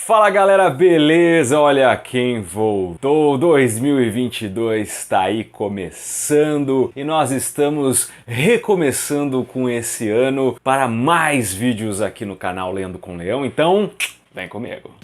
Fala galera, beleza? Olha quem voltou, 2022 está aí começando e nós estamos recomeçando com esse ano para mais vídeos aqui no canal Lendo com Leão, então vem comigo!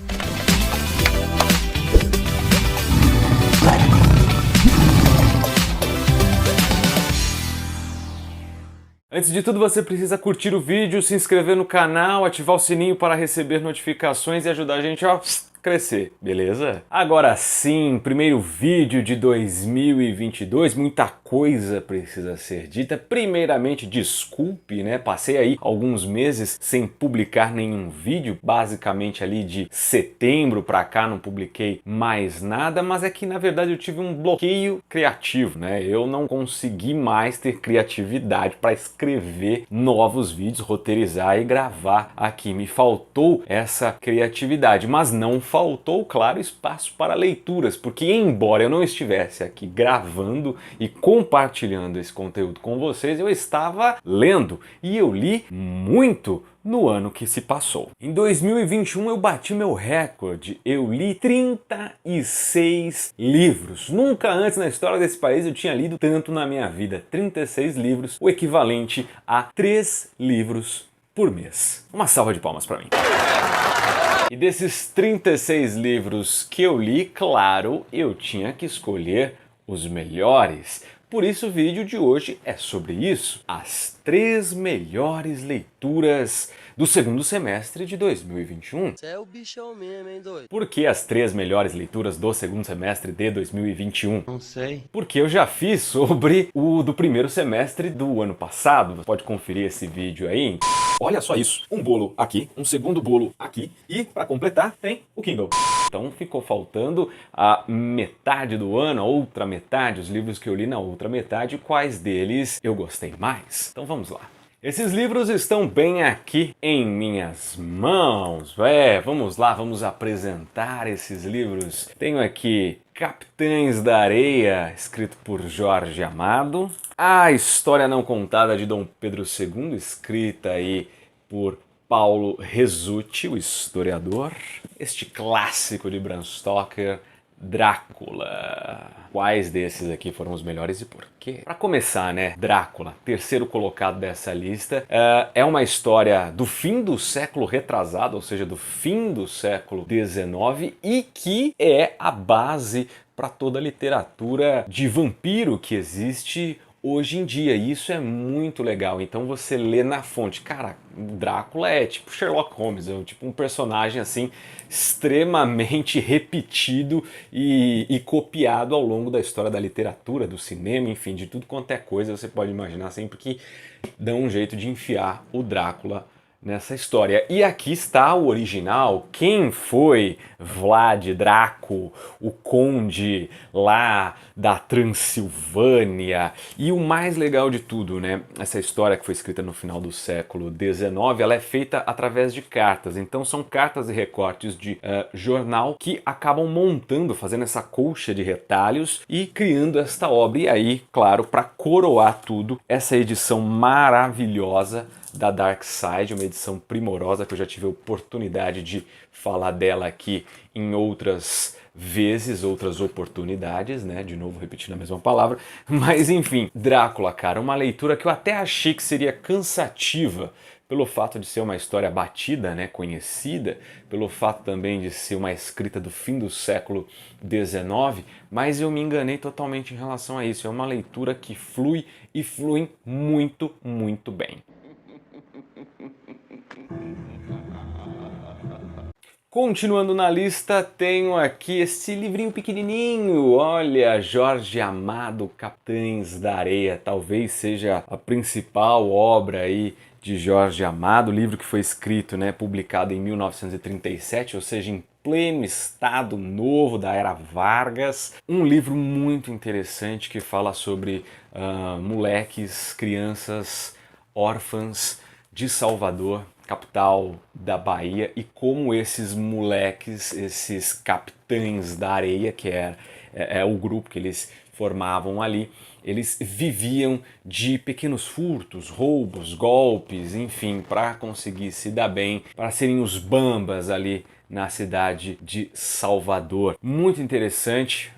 Antes de tudo, você precisa curtir o vídeo, se inscrever no canal, ativar o sininho para receber notificações e ajudar a gente a crescer, beleza? Agora sim, primeiro vídeo de 2022, muita coisa precisa ser dita. Primeiramente, desculpe, né? Passei aí alguns meses sem publicar nenhum vídeo, basicamente ali de setembro pra cá não publiquei mais nada, mas é que na verdade eu tive um bloqueio criativo, né? Eu não consegui mais ter criatividade para escrever novos vídeos, roteirizar e gravar aqui. Me faltou essa criatividade, mas não faltou, claro, espaço para leituras, porque embora eu não estivesse aqui gravando e compartilhando esse conteúdo com vocês, eu estava lendo e eu li muito no ano que se passou. Em 2021 eu bati meu recorde, eu li 36 livros. Nunca antes na história desse país eu tinha lido tanto na minha vida, 36 livros, o equivalente a 3 livros por mês. Uma salva de palmas para mim. E desses 36 livros que eu li, claro, eu tinha que escolher os melhores. Por isso o vídeo de hoje é sobre isso, as 3 melhores leituras do segundo semestre de 2021. Você é o bichão mesmo, hein, doido? Por que as 3 melhores leituras do segundo semestre de 2021? Não sei. Porque eu já fiz sobre o do primeiro semestre do ano passado. Você pode conferir esse vídeo aí. Olha só isso, um bolo aqui, um segundo bolo aqui e, para completar, tem o Kindle. Então ficou faltando a metade do ano, a outra metade, os livros que eu li na outra metade, quais deles eu gostei mais. Então vamos lá. Esses livros estão bem aqui em minhas mãos. Vamos lá, vamos apresentar esses livros. Tenho aqui Capitães da Areia, escrito por Jorge Amado. A História Não Contada de Dom Pedro II, escrita aí por Paulo Resutti, o historiador. Este clássico de Bram Stoker, Drácula. Quais desses aqui foram os melhores e por quê? Para começar, né, Drácula, terceiro colocado dessa lista, é uma história do fim do século retrasado, ou seja, do fim do século XIX, e que é a base para toda a literatura de vampiro que existe hoje em dia. E isso é muito legal. Então você lê na fonte. Cara, Drácula é tipo Sherlock Holmes, é tipo um personagem assim extremamente repetido e copiado ao longo da história da literatura, do cinema, enfim, de tudo quanto é coisa você pode imaginar, sempre que dão um jeito de enfiar o Drácula nessa história. E aqui está o original. Quem foi Vlad Draco, o conde lá da Transilvânia? E o mais legal de tudo, né? Essa história que foi escrita no final do século XIX, ela é feita através de cartas. Então são cartas e recortes de jornal que acabam montando, fazendo essa colcha de retalhos e criando esta obra. E aí, claro, para coroar tudo, essa edição maravilhosa da Dark Side, uma edição primorosa que eu já tive a oportunidade de falar dela aqui em outras vezes, outras oportunidades, né? De novo repetindo a mesma palavra, mas enfim, Drácula, cara, uma leitura que eu até achei que seria cansativa pelo fato de ser uma história batida, né, conhecida, pelo fato também de ser uma escrita do fim do século XIX, mas eu me enganei totalmente em relação a isso. É uma leitura que flui e flui muito, muito bem. Continuando na lista, tenho aqui esse livrinho pequenininho, olha, Jorge Amado, Capitães da Areia, talvez seja a principal obra aí de Jorge Amado, livro que foi escrito, né, publicado em 1937, ou seja, em pleno Estado Novo da Era Vargas. Um livro muito interessante que fala sobre moleques, crianças, órfãs de Salvador, capital da Bahia, e como esses moleques, esses capitães da areia, que é o grupo que eles formavam ali, eles viviam de pequenos furtos, roubos, golpes, enfim, para conseguir se dar bem, para serem os bambas ali na cidade de Salvador. Muito interessante,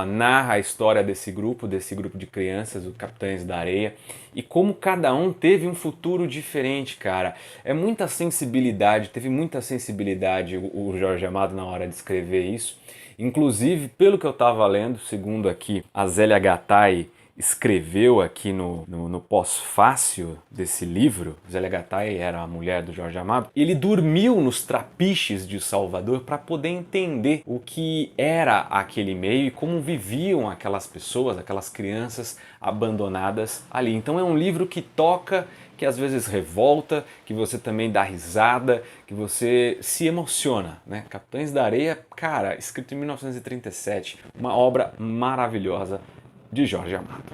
narra a história desse grupo de crianças, os Capitães da Areia, e como cada um teve um futuro diferente, cara. É muita sensibilidade, teve muita sensibilidade o Jorge Amado na hora de escrever isso. Inclusive, pelo que eu estava lendo, segundo aqui a Zélia Gattai escreveu aqui no pós-fácil desse livro, Zélia Gattai era a mulher do Jorge Amado, ele dormiu nos trapiches de Salvador para poder entender o que era aquele meio e como viviam aquelas pessoas, aquelas crianças abandonadas ali. Então é um livro que toca, que às vezes revolta, que você também dá risada, que você se emociona, né? Capitães da Areia, cara, escrito em 1937, uma obra maravilhosa de Jorge Amado.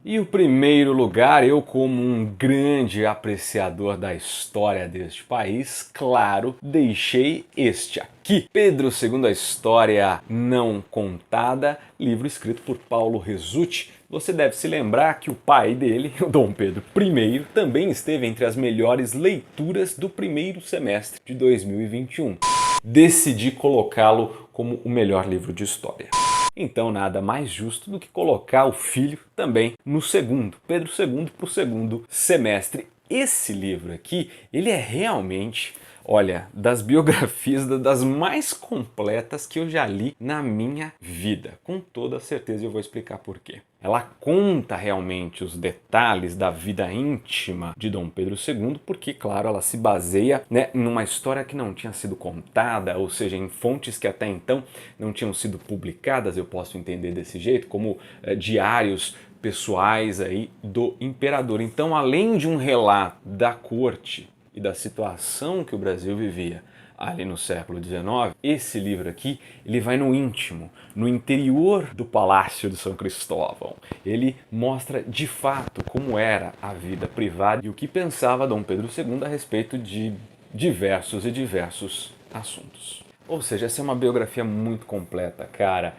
E o primeiro lugar, eu como um grande apreciador da história deste país, claro, deixei este aqui. Pedro II, a História Não Contada, livro escrito por Paulo Resutti. Você deve se lembrar que o pai dele, o Dom Pedro I, também esteve entre as melhores leituras do primeiro semestre de 2021. Decidi colocá-lo como o melhor livro de história. Então nada mais justo do que colocar o filho também no segundo, Pedro II, para o segundo semestre. Esse livro aqui, ele é realmente, olha, das biografias das mais completas que eu já li na minha vida. Com toda certeza eu vou explicar por quê. Ela conta realmente os detalhes da vida íntima de Dom Pedro II, porque, claro, ela se baseia, né, numa história que não tinha sido contada, ou seja, em fontes que até então não tinham sido publicadas, eu posso entender desse jeito, como diários pessoais aí do imperador. Então, além de um relato da corte e da situação que o Brasil vivia ali no século XIX, esse livro aqui, ele vai no íntimo, no interior do Palácio de São Cristóvão. Ele mostra de fato como era a vida privada e o que pensava Dom Pedro II a respeito de diversos assuntos. Ou seja, essa é uma biografia muito completa, cara.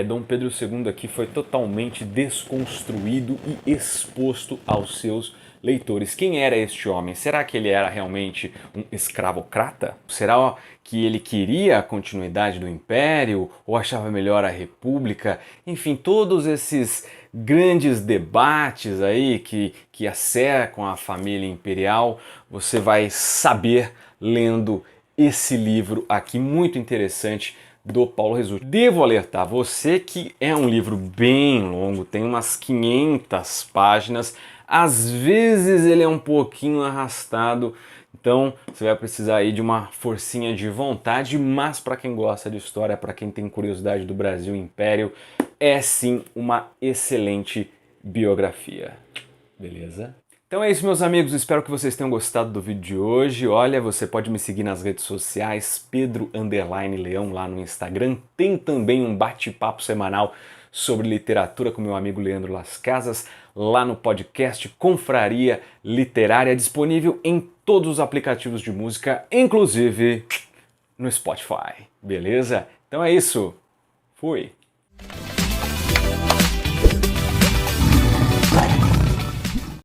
Dom Pedro II aqui foi totalmente desconstruído e exposto aos seus leitores. Quem era este homem? Será que ele era realmente um escravocrata? Será que ele queria a continuidade do império ou achava melhor a república? Enfim, todos esses grandes debates aí que acercam a família imperial, você vai saber lendo esse livro aqui, muito interessante, do Paulo Resutti. Devo alertar você que é um livro bem longo, tem umas 500 páginas, às vezes ele é um pouquinho arrastado, então você vai precisar aí de uma forcinha de vontade, mas para quem gosta de história, para quem tem curiosidade do Brasil Império, é sim uma excelente biografia. Beleza? Então é isso, meus amigos, espero que vocês tenham gostado do vídeo de hoje. Olha, você pode me seguir nas redes sociais, Pedro_Leão lá no Instagram. Tem também um bate-papo semanal sobre literatura com meu amigo Leandro Las Casas, lá no podcast Confraria Literária, disponível em todos os aplicativos de música, inclusive no Spotify, beleza? Então é isso, fui!